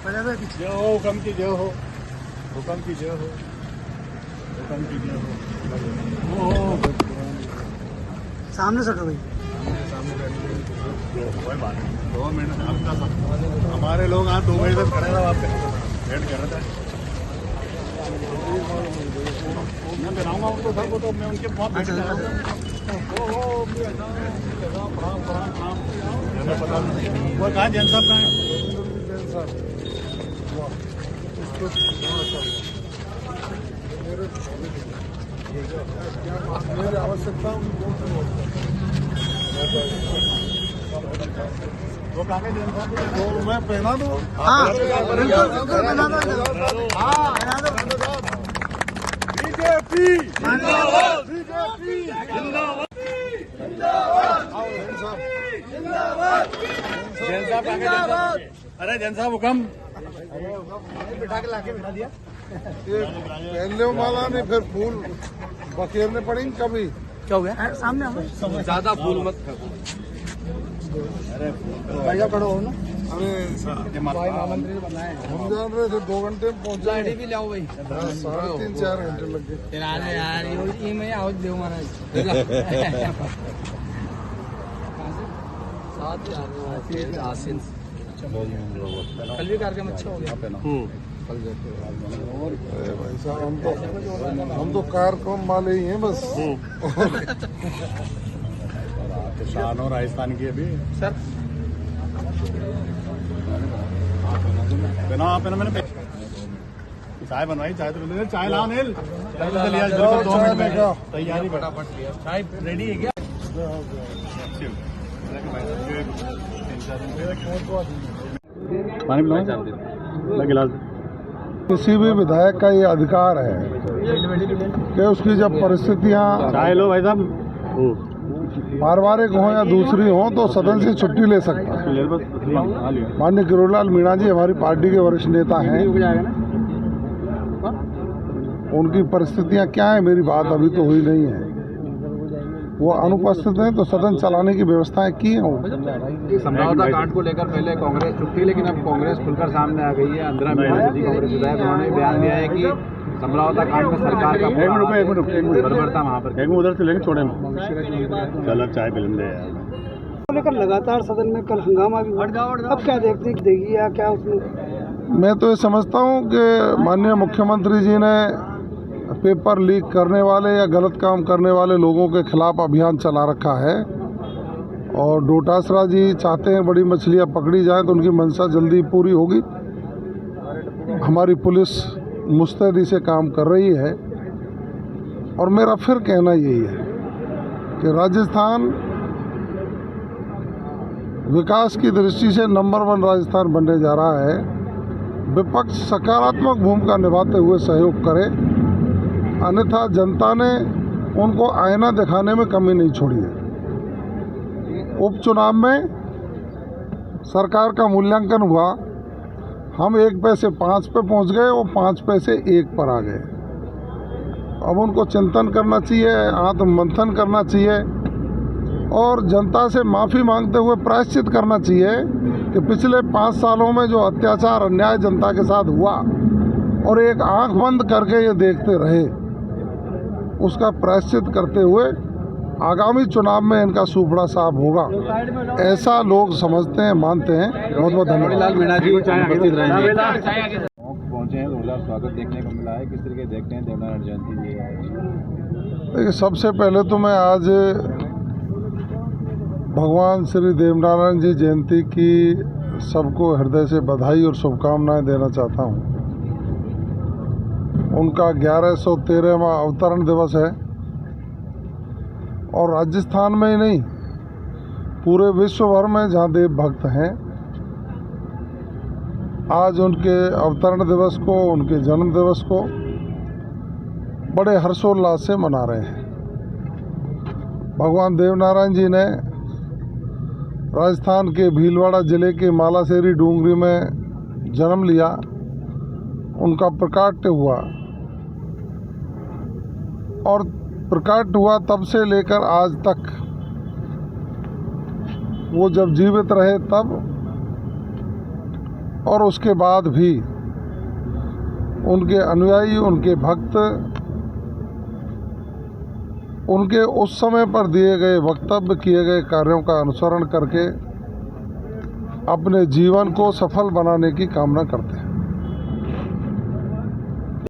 जय हो हुकम की जय हो, हुकम की जय हो, हुकम की जय हो। सामने सटो भाई, कोई बात नहीं, 2 मिनट आपका सब हमारे लोग यहाँ 2 मिनट तक खड़े रहो, आप वेट कर रहे थे। मैं बनाऊंगा उनको सर को, तो मैं उनके बहुत वेट कर रहा हूँ। पता नहीं वो कहाँ जैन साहब कहाँ है? मेरी आवश्यकता वो कहाँ है जैन साहब? तो मैं पहना दूँ। हाँ बिल्कुल बिल्कुल बना दो, हाँ बना दो। बीजेपी जिंदाबाद, बीजेपी जिंदाबाद जैन साहब कहाँ है? अरे जैन साहब हुकम बिठा के लाके बिठा दिया। ये पहनने वाला नहीं, फिर फूल बखेरने पड़ेंगे कभी। क्या हो गया? सामने हम ज्यादा फूल मत फेंको। भाई साहब खड़ो हो ना। अरे महामंत्री बना है, हम जान रहे थे 2 घंटे में पहुँच लाइट जाए। भी लाओ भाई। 3-4 घंटे लग गए। यार ये मैं आओ देव महाराज 7 आसिन कल भी कार्यक्रम अच्छा हो गया। अरे भाई साहब हम तो कार्यक्रम वाले ही हैं बस। शान हो राजस्थान की अभी सर बिना आप मैंने चाय बनवाई, चाय तो मिल चाय लाओ नील, जल्दी लिया 2 मिनट में तैयारी फटाफट लिया। चाय रेडी है क्या? पानी पिलाओ, गिलास। किसी भी विधायक का ये अधिकार है कि उसकी जब परिस्थितियाँ चाय लो भाई साहब। पारिवारिक हो या दूसरी हो तो सदन से छुट्टी ले सकता है। माननीय किरोड़ीलाल मीणा जी हमारी पार्टी के वरिष्ठ नेता हैं, उनकी परिस्थितियां क्या है मेरी बात अभी तो हुई नहीं है, वो अनुपस्थित हैं तो सदन चलाने की व्यवस्थाएं की हैं। समझौता कांड को लेकर पहले कांग्रेस चुप थी, लेकिन अब कांग्रेस खुलकर सामने आ गई है। अंदर कांग्रेस विधायक उन्होंने बयान दिया है कि समझौता कांड में सरकार का बर्बरता वहाँ पर उधर से लेके छोड़े चलो चाय पिलन दे को लेकर लगातार सदन में कल हंगामा भी हुआ। अब क्या देखने की देगी या क्या उसमें? मैं तो ये समझता हूँ कि माननीय मुख्यमंत्री जी ने पेपर लीक करने वाले या गलत काम करने वाले लोगों के खिलाफ अभियान चला रखा है, और डोटासरा जी चाहते हैं बड़ी मछलियाँ पकड़ी जाएं तो उनकी मंशा जल्दी पूरी होगी। हमारी पुलिस मुस्तैदी से काम कर रही है, और मेरा फिर कहना यही है कि राजस्थान विकास की दृष्टि से नंबर 1 राजस्थान बनने जा रहा है। विपक्ष सकारात्मक भूमिका निभाते हुए सहयोग करे, अन्यथा जनता ने उनको आईना दिखाने में कमी नहीं छोड़ी है। उपचुनाव में सरकार का मूल्यांकन हुआ, हम 1 पैसे 5 पे पहुंच गए, वो 5 पैसे 1 पर आ गए। अब उनको चिंतन करना चाहिए, आत्ममंथन करना चाहिए, और जनता से माफ़ी मांगते हुए प्रायश्चित करना चाहिए कि पिछले 5 सालों में जो अत्याचार अन्याय जनता के साथ हुआ और एक आंख बंद करके ये देखते रहे, उसका प्रायश्चित करते हुए आगामी चुनाव में इनका सूपड़ा साफ होगा, ऐसा लोग समझते हैं, मानते हैं। बहुत बहुत धन्यवाद। मीणा जी उपस्थित रहेंगे। पहुंचे हैं, जोरदार स्वागत देखने को मिला है। किस तरीके देखते हैं देवनारायण जयंती जी? देखिए, सबसे पहले तो मैं आज भगवान श्री देवनारायण जी जयंती की सबको हृदय से बधाई और शुभकामनाएं देना चाहता हूं। उनका 1113वां अवतरण दिवस है, और राजस्थान में ही नहीं पूरे विश्व भर में जहां देव भक्त हैं, आज उनके अवतरण दिवस को, उनके जन्म दिवस को बड़े हर्षोल्लास से मना रहे हैं। भगवान देवनारायण जी ने राजस्थान के भीलवाड़ा जिले के मालासेरी डूंगरी में जन्म लिया, उनका प्रकाट्य हुआ, और प्रकाट हुआ तब से लेकर आज तक वो जब जीवित रहे तब और उसके बाद भी उनके अनुयायी, उनके भक्त उनके उस समय पर दिए गए वक्तव्य, किए गए कार्यों का अनुसरण करके अपने जीवन को सफल बनाने की कामना करते हैं।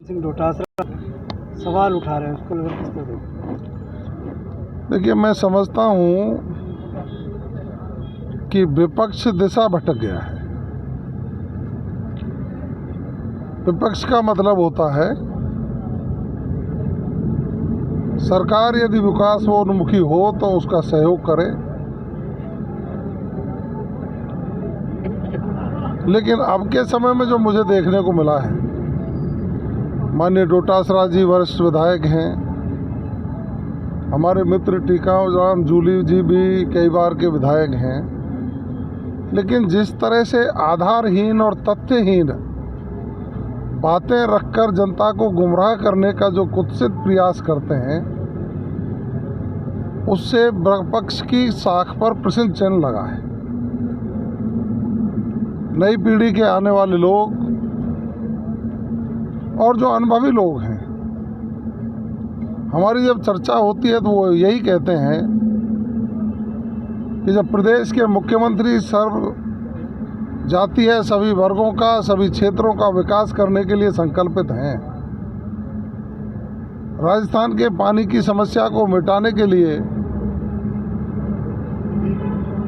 सिंह डोटासरा सवाल उठा रहे हैं, उसको लेकर किस तरह देखते? देखिए, मैं समझता हूँ कि विपक्ष दिशा भटक गया है। विपक्ष का मतलब होता है सरकार यदि विकासोन्मुखी हो तो उसका सहयोग करे, लेकिन अब के समय में जो मुझे देखने को मिला है, माननीय डोटासरा जी वरिष्ठ विधायक हैं, हमारे मित्र टीकाराम जूली जी भी कई बार के विधायक हैं, लेकिन जिस तरह से आधारहीन और तथ्यहीन बातें रखकर जनता को गुमराह करने का जो कुत्सित प्रयास करते हैं, उससे विपक्ष की साख पर प्रश्न चिन्ह लगा है। नई पीढ़ी के आने वाले लोग और जो अनुभवी लोग हैं, हमारी जब चर्चा होती है तो वो यही कहते हैं कि जब प्रदेश के मुख्यमंत्री सर्व जाति है, सभी वर्गों का, सभी क्षेत्रों का विकास करने के लिए संकल्पित हैं, राजस्थान के पानी की समस्या को मिटाने के लिए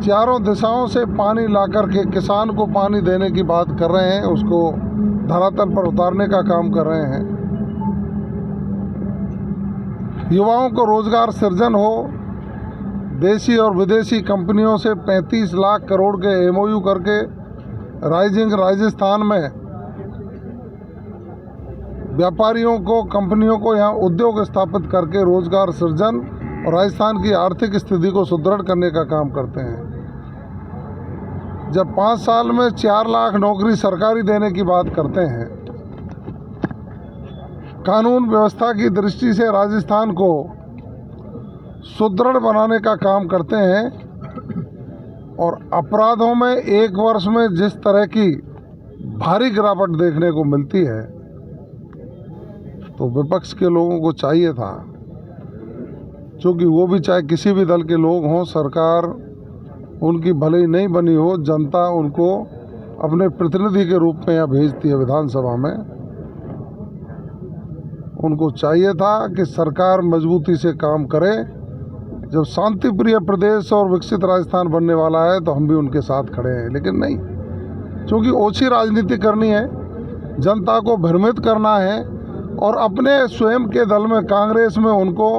चारों दिशाओं से पानी लाकर के किसान को पानी देने की बात कर रहे हैं, उसको धरातल पर उतारने का काम कर रहे हैं। युवाओं को रोजगार सृजन हो, देशी और विदेशी कंपनियों से 35 लाख करोड़ के MOU करके राइजिंग राजस्थान में व्यापारियों को, कंपनियों को यहाँ उद्योग स्थापित करके रोजगार सृजन और राजस्थान की आर्थिक स्थिति को सुदृढ़ करने का काम करते हैं। जब 5 साल में 4 लाख नौकरी सरकारी देने की बात करते हैं, कानून व्यवस्था की दृष्टि से राजस्थान को सुदृढ़ बनाने का काम करते हैं, और अपराधों में एक वर्ष में जिस तरह की भारी गिरावट देखने को मिलती है, तो विपक्ष के लोगों को चाहिए था, क्योंकि वो भी चाहे किसी भी दल के लोग हों, सरकार उनकी भले ही नहीं बनी हो, जनता उनको अपने प्रतिनिधि के रूप में यहाँ भेजती है विधानसभा में, उनको चाहिए था कि सरकार मजबूती से काम करे। जब शांति प्रिय प्रदेश और विकसित राजस्थान बनने वाला है तो हम भी उनके साथ खड़े हैं, लेकिन नहीं, क्योंकि ओछी राजनीति करनी है, जनता को भ्रमित करना है, और अपने स्वयं के दल में कांग्रेस में उनको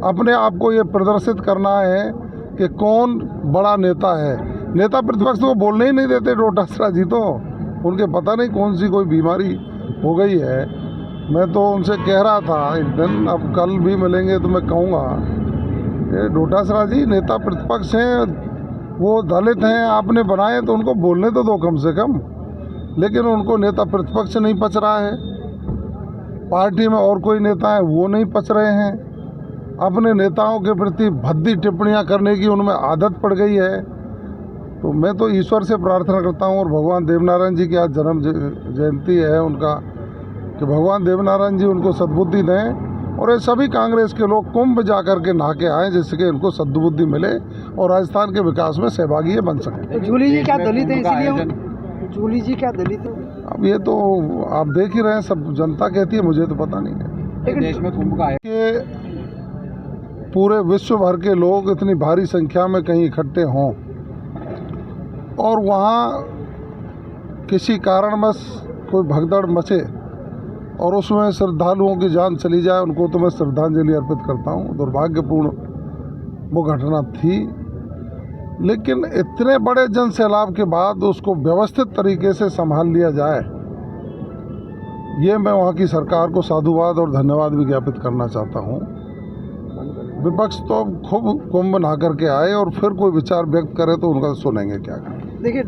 अपने आप को ये प्रदर्शित करना है कि कौन बड़ा नेता है। नेता प्रतिपक्ष को बोलने ही नहीं देते डोटासरा जी, तो उनके पता नहीं कौन सी कोई बीमारी हो गई है। मैं तो उनसे कह रहा था एक दिन, अब कल भी मिलेंगे तो मैं कहूँगा, ये डोटासरा जी नेता प्रतिपक्ष हैं, वो दलित हैं, आपने बनाए तो उनको बोलने तो दो कम से कम, लेकिन उनको नेता प्रतिपक्ष नहीं पच रहा है। पार्टी में और कोई नेता है वो नहीं पच रहे हैं, अपने नेताओं के प्रति भद्दी टिप्पणियां करने की उनमें आदत पड़ गई है। तो मैं तो ईश्वर से प्रार्थना करता हूं, और भगवान देवनारायण जी की आज जन्म जयंती है उनका, कि भगवान देवनारायण जी उनको सद्बुद्धि दें, और ये सभी कांग्रेस के लोग कुंभ जा कर के नहा के आए, जिससे इनको सद्बुद्धि मिले और राजस्थान के विकास में सहभागी बन सकें। जूली जी क्या दलित है, इसीलिए जूली जी क्या दलित है? अब ये तो आप देख ही रहे हैं, सब जनता कहती है, मुझे तो पता नहीं है। देश में कुंभ का कि पूरे विश्व भर के लोग इतनी भारी संख्या में कहीं इकट्ठे हों और वहाँ किसी कारणवश कोई भगदड़ मचे और उसमें श्रद्धालुओं की जान चली जाए, उनको तो मैं श्रद्धांजलि अर्पित करता हूँ। दुर्भाग्यपूर्ण वो घटना थी, लेकिन इतने बड़े जन सैलाब के बाद उसको व्यवस्थित तरीके से संभाल लिया जाए, ये मैं वहाँ की सरकार को साधुवाद और धन्यवाद भी ज्ञापित करना चाहता हूँ। विपक्ष तो खूब कुंभ नहा करके आए और फिर कोई विचार व्यक्त करे तो उनका सुनेंगे क्या। देखिए